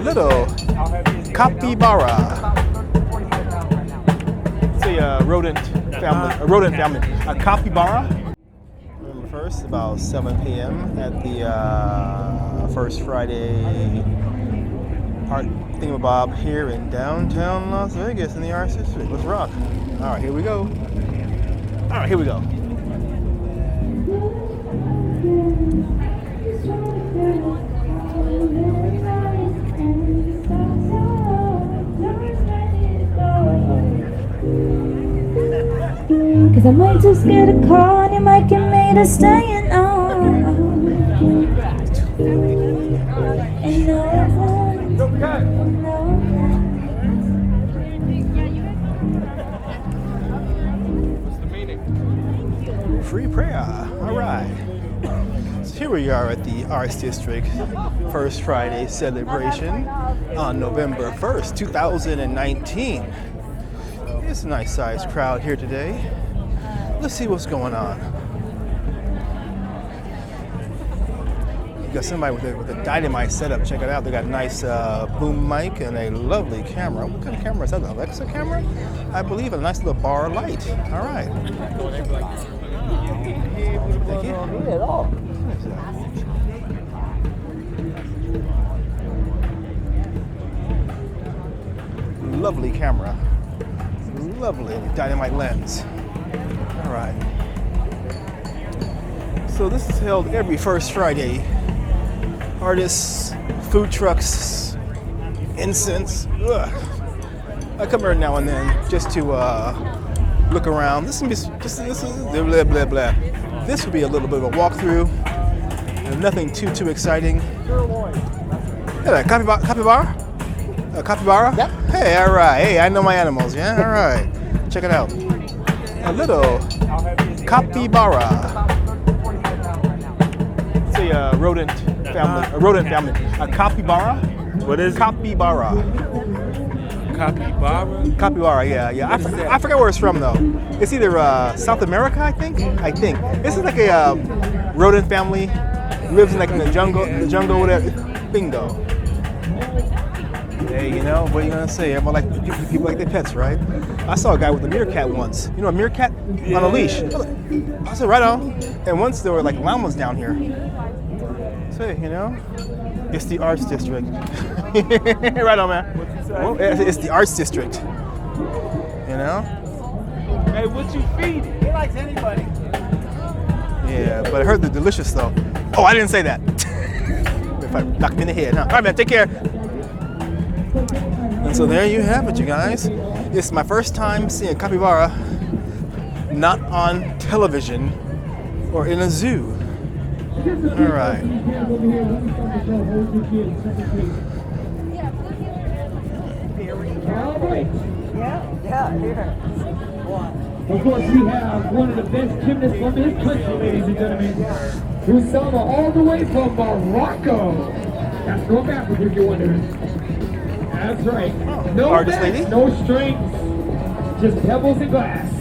little capybara. It's a rodent family. A capybara. November 1st, about 7 p.m. at the First Friday Art Thingamabob here in downtown Las Vegas in the Arts District. Let's rock. All right, here we go. Cause I'm way too scared to call, and you might get me to staying on. And What's the meaning? Free prayer. All right. So here we are at the Arts District First Friday celebration on November 1st, 2019. It's a nice sized crowd here today. Let's see what's going on. You got somebody with a dynamite setup. Check it out. They got a nice boom mic and a lovely camera. What kind of camera is that? An Alexa camera? I believe a nice little bar light. All right. Thank you. Lovely camera. Lovely dynamite lens. All right. So this is held every first Friday. Artists, food trucks, incense. Ugh. I come here now and then just to look around. This is blah blah blah. This will be a little bit of a walkthrough. Nothing too exciting. Yeah, capybara. Capybara? Yep. Hey, all right. Hey, I know my animals. Yeah, all right. Check it out. A little capybara. It's a rodent family. A capybara. What is it? Capybara. Capybara? Capybara, yeah. I forget where it's from though. It's either South America, I think. This is like a rodent family. Lives in the jungle, whatever. Bingo. Hey, you know, what are you gonna say? Everyone people like their pets, right? I saw a guy with a meerkat once. You know, a meerkat on a leash. I said, right on. And once there were like llamas down here. So, you know, it's the Arts District. Right on, man. Well, it's the Arts District. You know? Hey, what you feed? He likes anybody. Yeah, but I heard they're delicious though. Oh, I didn't say that. If I knocked me in the head, huh? All right, man, take care. And so there you have it, you guys. It's my first time seeing a capybara not on television or in a zoo. All right. Yeah, here. Of course, we have one of the best gymnasts from this country, ladies and gentlemen, who's all the way from Morocco. That's going backwards if you're wondering. That's right. No Artist bets, lady? no strings, just pebbles and glass.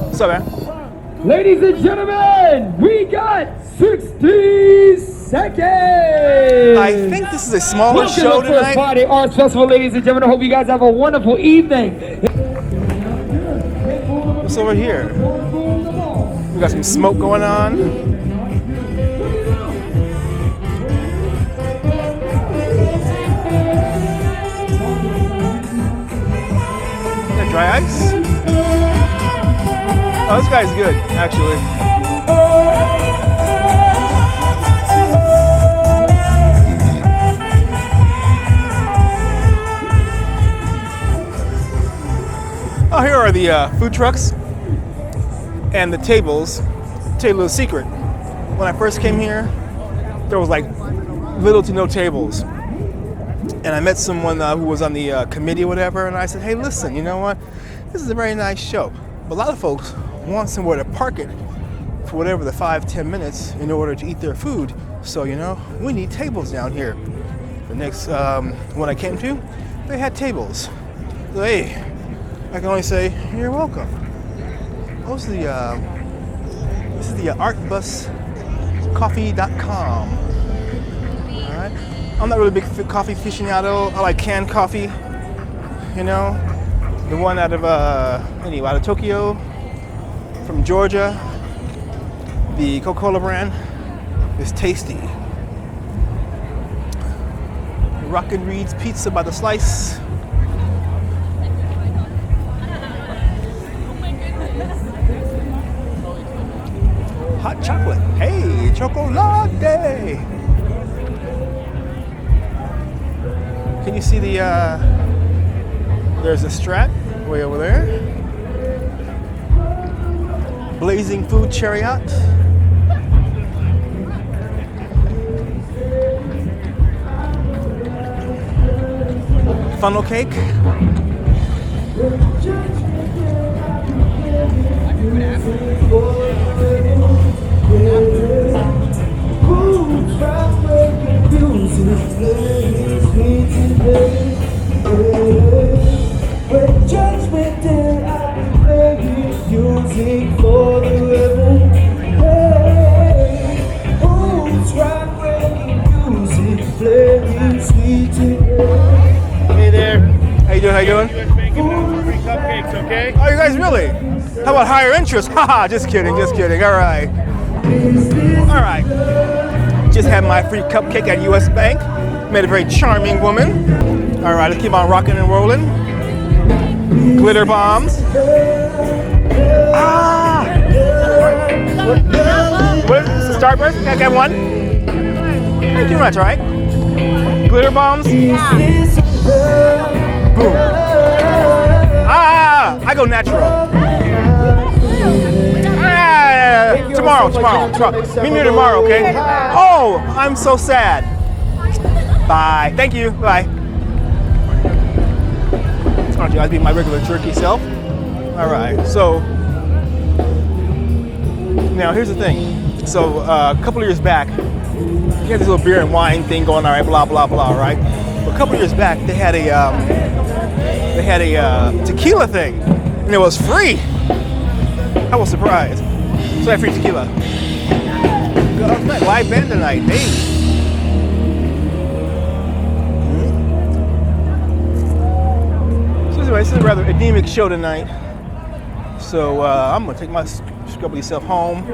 What's up, man? Ladies and gentlemen, we got 60 seconds. I think this is a smaller Welcome show to the First tonight. Friday Arts Festival, ladies and gentlemen. I hope you guys have a wonderful evening. What's over here? We got some smoke going on. Dry ice? Oh, this guy's good, actually. Oh, here are the food trucks and the tables. I'll tell you a little secret. When I first came here, there was like little to no tables. And I met someone who was on the committee or whatever, and I said, hey, listen, you know what? This is a very nice show. But a lot of folks want somewhere to park it for whatever the 5-10 minutes in order to eat their food. So, you know, we need tables down here. The next one I came to, they had tables. So, hey, I can only say, you're welcome. This is the Art Bus monocoffee.com. All right. I'm not really a big coffee aficionado. I like canned coffee. You know, the one out of out of Tokyo, from Georgia. The Coca-Cola brand is tasty. Rockin' Reed's pizza by the slice. Hot chocolate. Hey, chocolate. Can you see the, there's a Strat way over there. Blazing Food Chariot. Funnel cake. Hey there. How you doing? How you doing? Free cupcakes, okay? Oh, you guys really? How about higher interest? Haha, just kidding, just kidding. All right. All right. Just had my free cupcake at US Bank. Met a very charming woman. All right, let's keep on rocking and rolling. Glitter bombs. Ah! What is this? A Starburst? Can I get one? Thank you very much, all right? Glitter bombs? Yeah. Boom. Ah! I go natural. Ah, tomorrow. Meet me tomorrow, okay? Oh, I'm so sad. Bye. Thank you. Bye. Aren't you guys be my regular jerky self? All right. So now here's the thing. So a couple of years back, you had this little beer and wine thing going on, right? Blah blah blah, right? But a couple of years back, they had a tequila thing, and it was free. I was surprised. So I had free tequila. Live band tonight, hey. So anyway, this is a rather anemic show tonight. So I'm gonna take my scrubbly self home.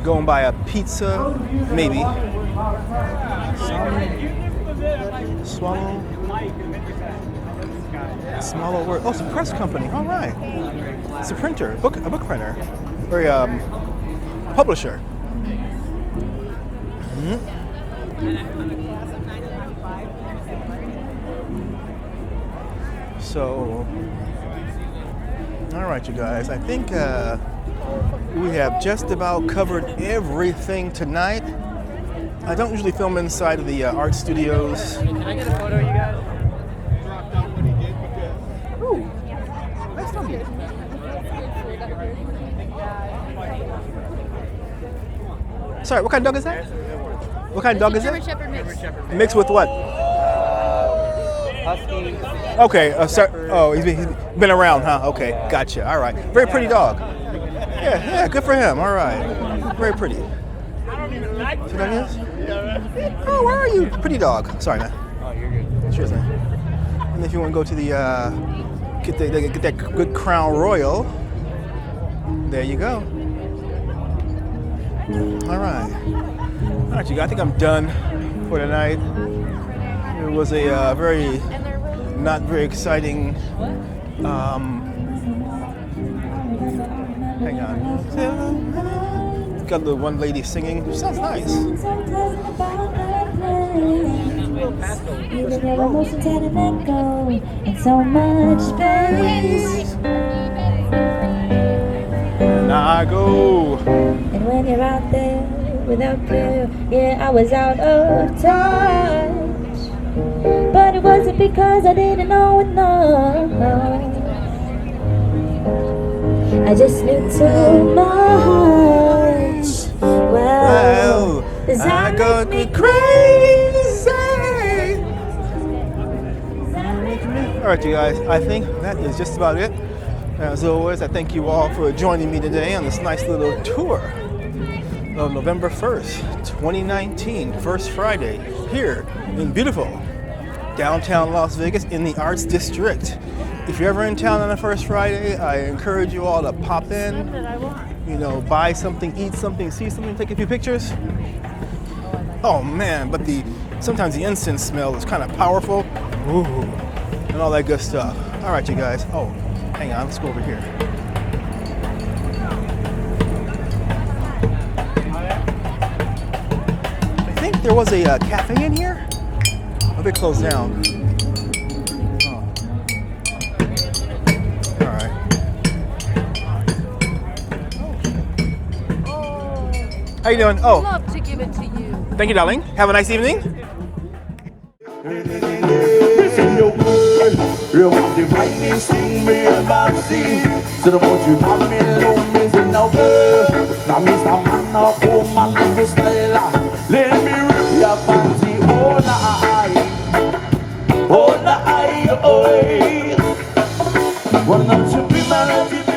Go and buy a pizza, maybe. Swallow word. Oh, it's a press company. All right. It's a printer, a book printer, or a publisher. So, all right, you guys. I think we have just about covered everything tonight. I don't usually film inside of the art studios. Can I get a photo, you guys? Ooh, that's not good. Sorry, what kind of dog is that? What kind of dog is German it? Shepherd mix. Mixed with what? Husky. Okay, he's been around, huh? Okay, gotcha. All right, very pretty dog. Yeah, good for him. All right, very pretty. See what that is? Oh, where are you? Pretty dog. Sorry, man. Oh, you're good. Cheers, man. And if you want to go to the get that good Crown Royal, there you go. All right, you guys. I think I'm done for tonight. It was a not very exciting. Hang on. Got the one lady singing. She sounds nice. Even your emotions had an echo in so much space. And I go. And when you're out there without care, yeah, I was out of touch. But it wasn't because I didn't know enough. I just knew too much. Well, I got me crazy. All right, you guys. I think that is just about it. As always, I thank you all for joining me today on this nice little tour of November 1st, 2019, first Friday, here in beautiful downtown Las Vegas in the Arts District. If you're ever in town on a first Friday, I encourage you all to pop in, you know, buy something, eat something, see something, take a few pictures. Oh man, but sometimes the incense smell is kind of powerful. Ooh, and all that good stuff. All right, you guys. Oh, hang on, let's go over here. I think there was a cafe in here. Oh, they closed down. Oh. All right. How you doing? Oh. Love to give it to you. Thank you, darling. Have a nice evening. Listen, yo, you want the finest thing me ever seen. So the most you have me alone is in the world. Now Mr. Man, now come and live the style. Let me rip your fancy, oh, the eye. Oh, the eye, oh, hey. Well, not to be married.